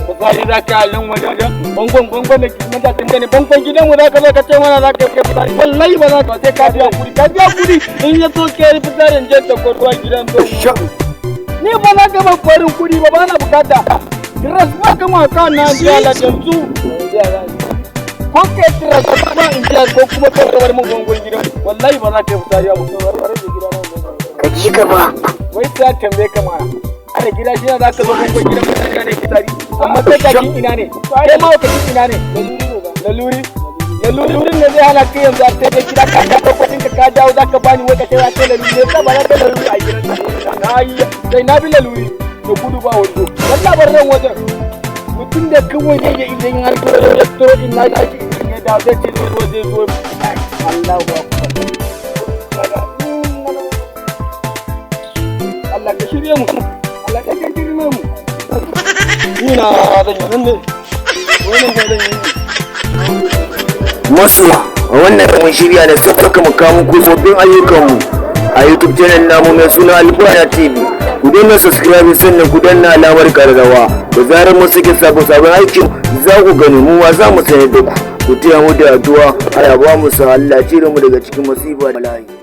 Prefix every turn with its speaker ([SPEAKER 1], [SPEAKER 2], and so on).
[SPEAKER 1] Bukari za ka yi wajen bangon da matakin gani bangon gidanmu za ka zo ka ce mana za ka yi fitsari wallahi ba za ka sai ka biya kudi in ya so ke yi fitsarin jet da kwarwa gidan domin ni ba za ka ba kwarin kudi ba na bukata tiras ba ka maka na biya la yanzu ko ke tiras ba in biya ko kuma ka bar mun bangon gidan wallahi ba za ka yi fitsari a rage gidan
[SPEAKER 2] ka ji ka ba
[SPEAKER 1] wai ta tambaye ka ma ana gida shi za ka zo bangon gidan mutane ne fitsari amma sai kakin ina ne kai ma kakin ina ne lalurin ne zai hana kai yanzu a sai dai gida ka lokacin ka dawo za ka bani wai ka sai ya ce laluri ne ba za ka laluri a gidan na yi sai na bi laluri da gudu ba wando wannan bar ran wajen mutum da kawai ne ya idan har ko ya toro ina da shi ne da zai ce zai zo Allahu akbar Allah ka shirye mu Allah ka shirye mu ina da nan ne wannan da nan
[SPEAKER 2] masu wannan mun shirya da sai aka makamu ku sabbin ayyukanmu a YouTube channel namu mai suna Alfaya TV ku danna subscribe sannan ku danna alamar karrawa da zarar mun saki sabon aikin za ku gani mu ma za mu sanar da ku taya mu da addu'a Allah ba mu sa Allah cire mu daga cikin masifa da bala'i.